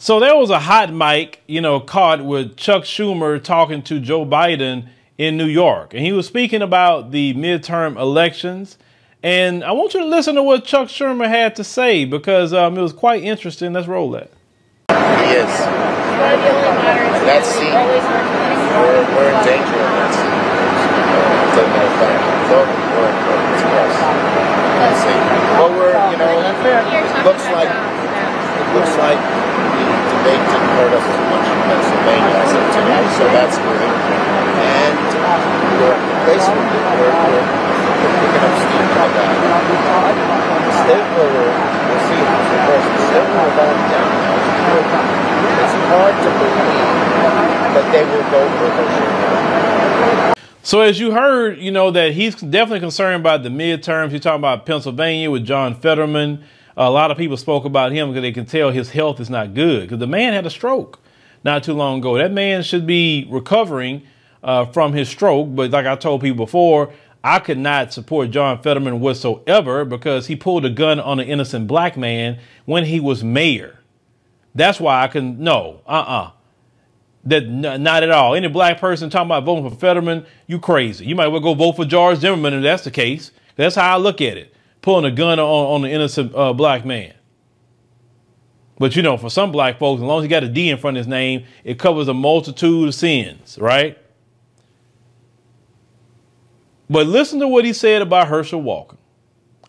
So there was a hot mic, caught with Chuck Schumer talking to Joe Biden in New York. And he was speaking about the midterm elections. And I want you to listen to what Chuck Schumer had to say, because it was quite interesting. Let's roll that. Yes. That seat, we're in danger of that seat. As a matter of fact, we're but we're, it looks like the debate didn't hurt us too much in Pennsylvania as of today, so that's good. And basically, we're picking up steam on that. The state we'll see it because the state will go down now. It's hard to believe that they will go for Herschel. So as you heard, that he's definitely concerned about the midterms. He's talking about Pennsylvania with John Fetterman. A lot of people spoke about him because they can tell his health is not good, because the man had a stroke not too long ago. That man should be recovering from his stroke. But like I told people before, I could not support John Fetterman whatsoever because he pulled a gun on an innocent black man when he was mayor. That's why I can not at all. Any black person talking about voting for Fetterman, you crazy. You might well go vote for George Zimmerman if that's the case. That's how I look at it. Pulling a gun on an innocent black man. But for some black folks, as long as he got a D in front of his name, it covers a multitude of sins, right? But listen to what he said about Herschel Walker.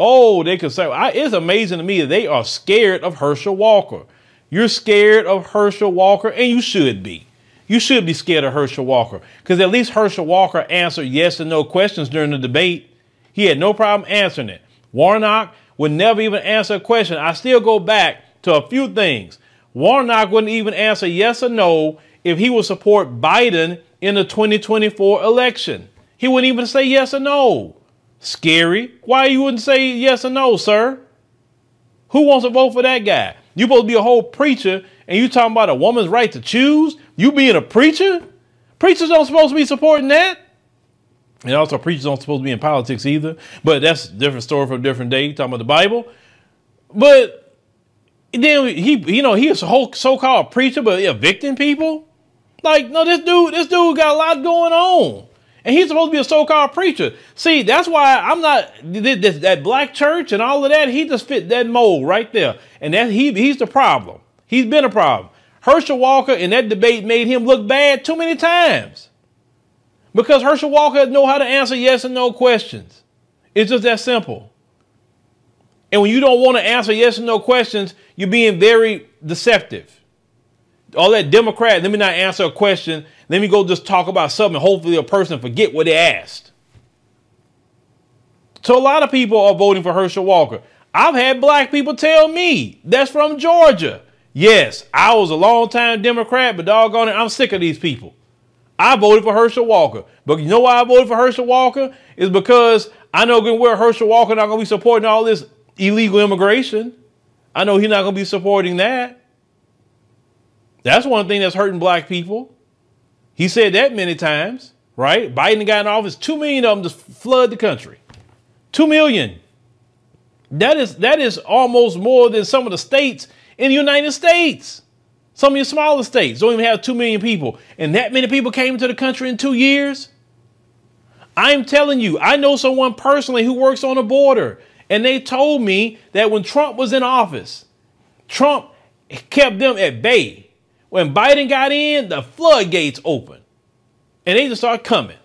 Oh, they could say, it's amazing to me that they are scared of Herschel Walker. You're scared of Herschel Walker, and you should be. You should be scared of Herschel Walker, because at least Herschel Walker answered yes and no questions during the debate. He had no problem answering it. Warnock would never even answer a question. I still go back to a few things. Warnock wouldn't even answer yes or no if he would support Biden in the 2024 election. He wouldn't even say yes or no. Scary. Why you wouldn't say yes or no, sir? Who wants to vote for that guy? You're supposed to be a whole preacher, and you talking about a woman's right to choose? You being a preacher? Preachers don't supposed to be supporting that. And also, preachers don't supposed to be in politics either. But that's a different story for a different day. Talking about the Bible. But then he's a whole so-called preacher, but evicting people. Like, no, this dude got a lot going on, and he's supposed to be a so-called preacher. See, that's why I'm not that black church and all of that. He just fit that mold right there, and he's the problem. He's been a problem. Herschel Walker in that debate made him look bad too many times. Because Herschel Walker know how to answer yes and no questions. It's just that simple. And when you don't want to answer yes and no questions, you're being very deceptive. All that Democrat, let me not answer a question. Let me go just talk about something. Hopefully a person forget what they asked. So a lot of people are voting for Herschel Walker. I've had black people tell me that's from Georgia. Yes, I was a long-time Democrat, but doggone it, I'm sick of these people. I voted for Herschel Walker. But you know why I voted for Herschel Walker? Is because I know where Herschel Walker not going to be supporting all this illegal immigration. I know he's not going to be supporting that. That's one thing that's hurting black people. He said that many times, right? Biden got in office, 2 million of them just flood the country. 2 million. That is almost more than some of the states in the United States. Some of your smaller states don't even have 2 million people. And that many people came into the country in 2 years. I'm telling you, I know someone personally who works on the border. And they told me that when Trump was in office, Trump kept them at bay. When Biden got in, the floodgates opened. And they just started coming.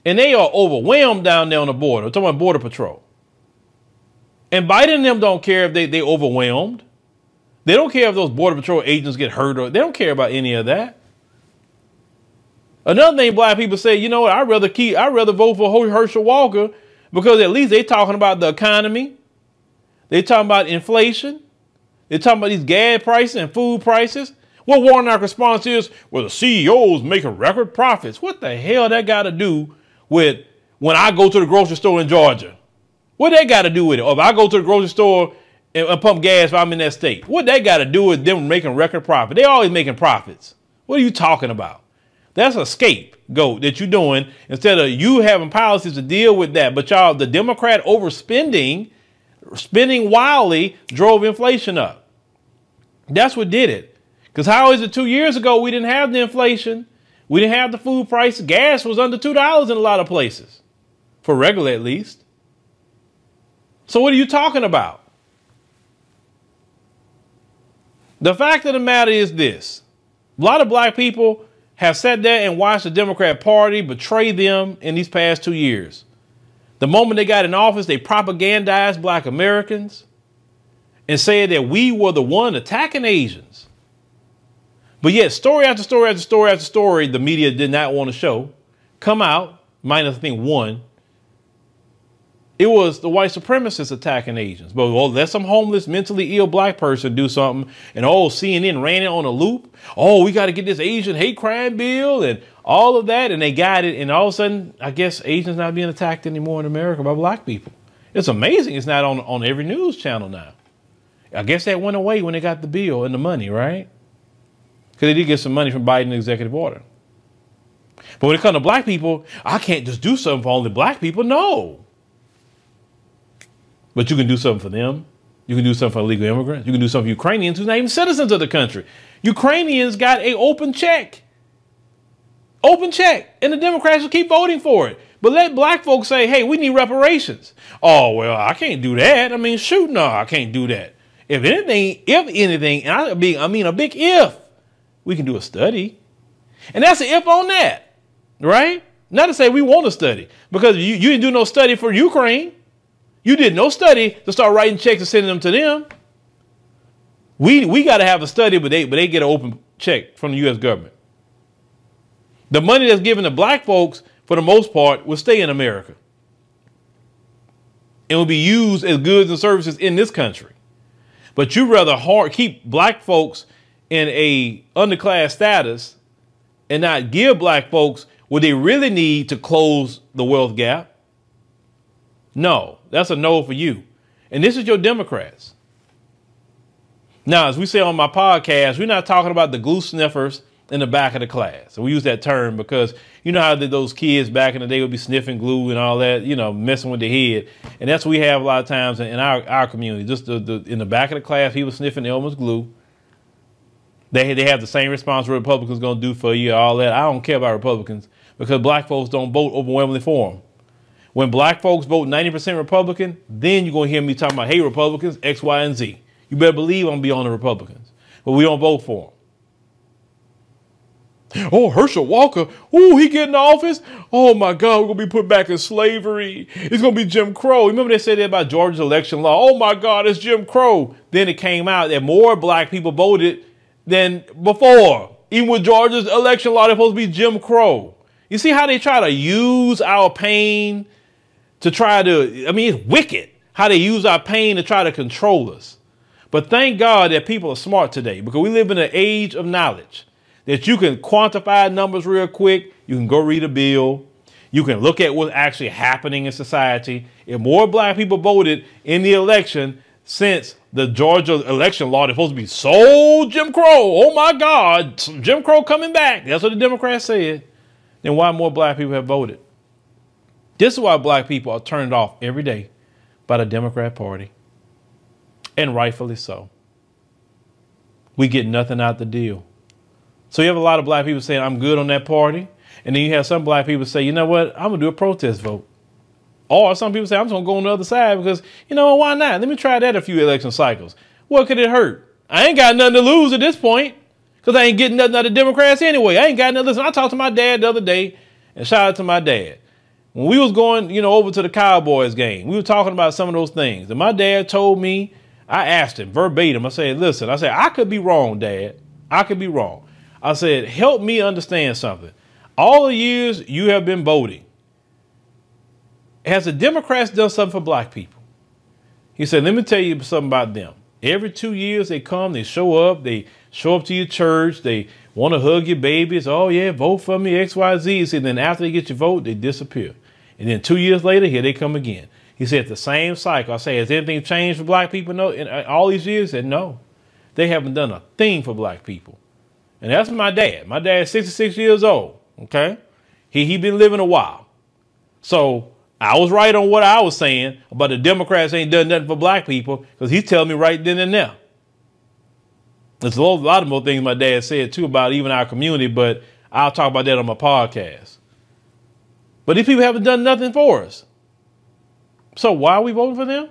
And they are overwhelmed down there on the border. I'm talking about Border Patrol. And Biden and them don't care if they overwhelmed. They don't care if those Border Patrol agents get hurt, or they don't care about any of that. Another thing black people say, you know what, I'd rather vote for Herschel Walker because at least they talking about the economy. They talking about inflation. They talking about these gas prices and food prices. What Warnock response is, well, the CEOs making record profits. What the hell that got to do with when I go to the grocery store in Georgia? What that got to do with it? Or if I go to the grocery store and pump gas if I'm in that state, what that got to do with them making record profit? They always making profits. What are you talking about? That's a scapegoat that you're doing instead of you having policies to deal with that. But y'all, the Democrat overspending, spending wildly drove inflation up. That's what did it. Because how is it 2 years ago we didn't have the inflation? We didn't have the food prices. Gas was under $2 in a lot of places. For regular, at least. So what are you talking about? The fact of the matter is this. A lot of black people have sat there and watched the Democrat Party betray them in these past 2 years. The moment they got in office, they propagandized black Americans and said that we were the one attacking Asians. But yet, story after story after story after story, the media did not want to show, come out, minus I think one. It was the white supremacists attacking Asians. But let some homeless, mentally ill black person do something. And CNN ran it on a loop. Oh, we got to get this Asian hate crime bill and all of that. And they got it. And all of a sudden, I guess Asians not being attacked anymore in America by black people. It's amazing. It's not on every news channel now. I guess that went away when they got the bill and the money, right? Because they did get some money from Biden's executive order. But when it comes to black people, I can't just do something for only black people. No. But you can do something for them. You can do something for illegal immigrants. You can do something for Ukrainians who's not even citizens of the country. Ukrainians got an open check. Open check. And the Democrats will keep voting for it. But let black folks say, hey, we need reparations. Oh, well, I can't do that. I mean, shoot, no, I can't do that. If anything, and I mean a big if, we can do a study. And that's an if on that, right? Not to say we want to study, because you didn't do no study for Ukraine. You did no study to start writing checks and sending them to them. We got to have a study, but they get an open check from the U.S. government. The money that's given to black folks, for the most part, will stay in America. It will be used as goods and services in this country. But you rather keep black folks in a underclass status and not give black folks what they really need to close the wealth gap. No, that's a no for you. And this is your Democrats. Now, as we say on my podcast, we're not talking about the glue sniffers in the back of the class. So we use that term because you know how those kids back in the day would be sniffing glue and all that, you know, messing with their head. And that's what we have a lot of times in our community. Just in the back of the class, people sniffing Elmer's glue. They have the same response Republicans going to do for you, all that. I don't care about Republicans because black folks don't vote overwhelmingly for them. When black folks vote 90% Republican, then you're going to hear me talking about, hey, Republicans, X, Y, and Z. You better believe I'm going to be on the Republicans. But we don't vote for them. Oh, Herschel Walker. Oh, he get in office. Oh, my God, we're going to be put back in slavery. It's going to be Jim Crow. Remember they said that about Georgia's election law. Oh, my God, it's Jim Crow. Then it came out that more black people voted than before. Even with Georgia's election law, they're supposed to be Jim Crow. You see how they try to use our pain to try to, I mean, it's wicked how they use our pain to try to control us. But thank God that people are smart today because we live in an age of knowledge that you can quantify numbers real quick. You can go read a bill. You can look at what's actually happening in society. If more black people voted in the election since the Georgia election law, they're supposed to be so Jim Crow. Oh, my God, Jim Crow coming back. That's what the Democrats said. Then why more black people have voted? This is why black people are turned off every day by the Democrat Party. And rightfully so. We get nothing out the deal. So you have a lot of black people saying, I'm good on that party. And then you have some black people say, you know what, I'm going to do a protest vote. Or some people say, I'm just going to go on the other side because, you know, why not? Let me try that a few election cycles. What could it hurt? I ain't got nothing to lose at this point because I ain't getting nothing out of the Democrats anyway. I ain't got nothing. Listen, I talked to my dad the other day and shout out to my dad. When we was going, you know, over to the Cowboys game, we were talking about some of those things. And my dad told me, I asked him verbatim, I said, listen, I said, I could be wrong, Dad. I could be wrong. I said, help me understand something. All the years you have been voting, has the Democrats done something for black people? He said, let me tell you something about them. Every 2 years they come, they show up to your church, they want to hug your babies. Oh, yeah, vote for me, X, Y, Z. He said, then after they get your vote, they disappear. And then 2 years later, here they come again. He said, the same cycle. I say, has anything changed for black people? No. In all these years, he said, no. They haven't done a thing for black people. And that's my dad. My dad's 66 years old, okay? He been living a while. So I was right on what I was saying about the Democrats ain't done nothing for black people because he's telling me right then and there. There's a lot of more things my dad said too about even our community, but I'll talk about that on my podcast. But these people haven't done nothing for us. So why are we voting for them?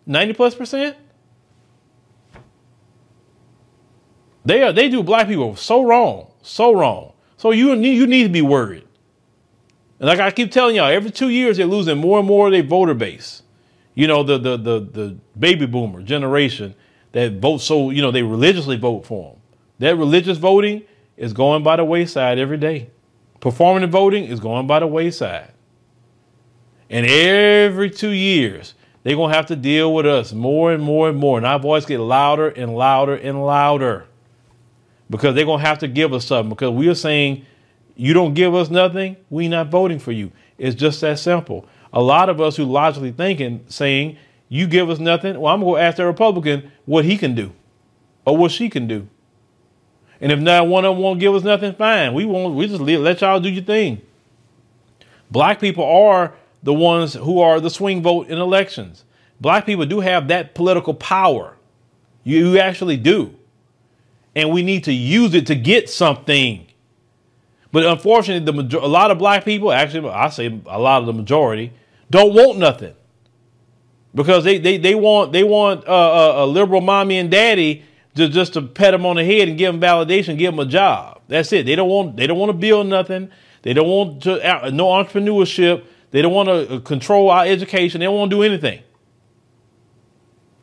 90+%? They do black people so wrong, so wrong. So you need to be worried. And like I keep telling y'all, every 2 years they're losing more and more of their voter base. You know, the baby boomer generation that votes, so you know they religiously vote for them. That religious voting is going by the wayside every day. Performative voting is going by the wayside. And every 2 years they're gonna have to deal with us more and more and more. And our voice get louder and louder and louder. Because they're going to have to give us something. Because we are saying, you don't give us nothing, we not voting for you. It's just that simple. A lot of us who logically thinking, saying, you give us nothing, well, I'm going to ask the Republican what he can do. Or what she can do. And if not one of them won't give us nothing, fine. We just let y'all do your thing. Black people are the ones who are the swing vote in elections. Black people do have that political power. You actually do. And we need to use it to get something. But unfortunately, a lot of black people, actually, I say a lot of the majority, don't want nothing. Because they want a liberal mommy and daddy just to pet them on the head and give them validation, give them a job. That's it. They don't want to build nothing. They don't want no entrepreneurship. They don't want to control our education. They don't want to do anything.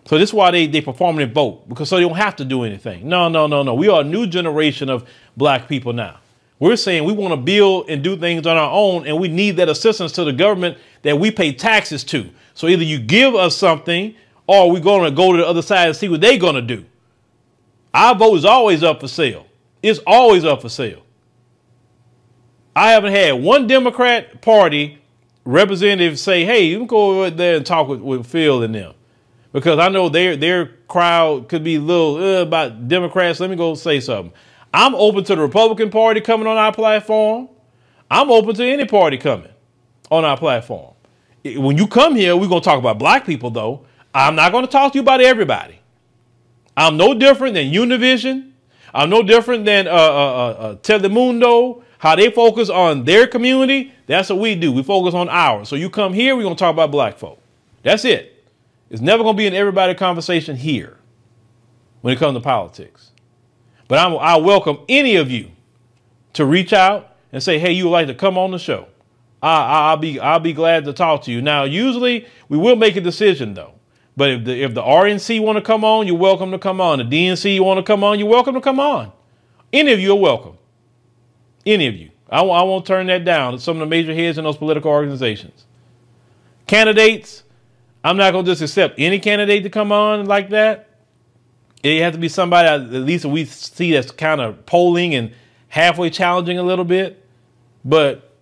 So this is why they perform and vote, because so they don't have to do anything. No. We are a new generation of black people now. We're saying we want to build and do things on our own, and we need that assistance to the government that we pay taxes to. So either you give us something or we're going to go to the other side and see what they're going to do. Our vote is always up for sale. It's always up for sale. I haven't had one Democrat Party representative say, hey, you can go over there and talk with Phil and them. Because I know their crowd could be a little about Democrats. Let me go say something. I'm open to the Republican Party coming on our platform. I'm open to any party coming on our platform. When you come here, we're going to talk about black people, though. I'm not going to talk to you about everybody. I'm no different than Univision. I'm no different than Telemundo. How they focus on their community, that's what we do. We focus on ours. So you come here, we're going to talk about black folk. That's it. It's never going to be an everybody conversation here when it comes to politics. But I welcome any of you to reach out and say, hey, you would like to come on the show. I'll be glad to talk to you. Now, usually we will make a decision, though. But if the RNC want to come on, you're welcome to come on. The DNC want to come on, you're welcome to come on. Any of you are welcome. Any of you. I won't turn that down to some of the major heads in those political organizations. Candidates, I'm not going to just accept any candidate to come on like that. It has to be somebody at least we see that's kind of polling and halfway challenging a little bit. But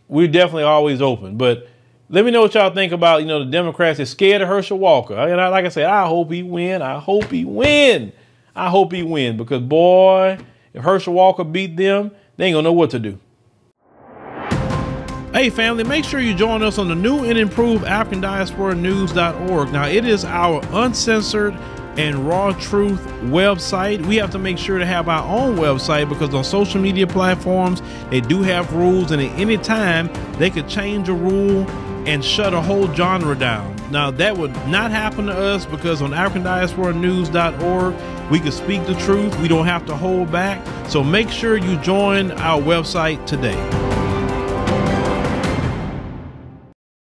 we're definitely always open. But let me know what y'all think about, the Democrats are scared of Herschel Walker. And like I said, I hope he win. I hope he win. I hope he win. Because, boy, if Herschel Walker beat them, they ain't going to know what to do. Hey family, make sure you join us on the new and improved AfricanDiasporaNews.org. Now it is our uncensored and raw truth website. We have to make sure to have our own website because on social media platforms, they do have rules, and at any time they could change a rule and shut a whole genre down. Now that would not happen to us because on AfricanDiasporaNews.org, we can speak the truth. We don't have to hold back. So make sure you join our website today.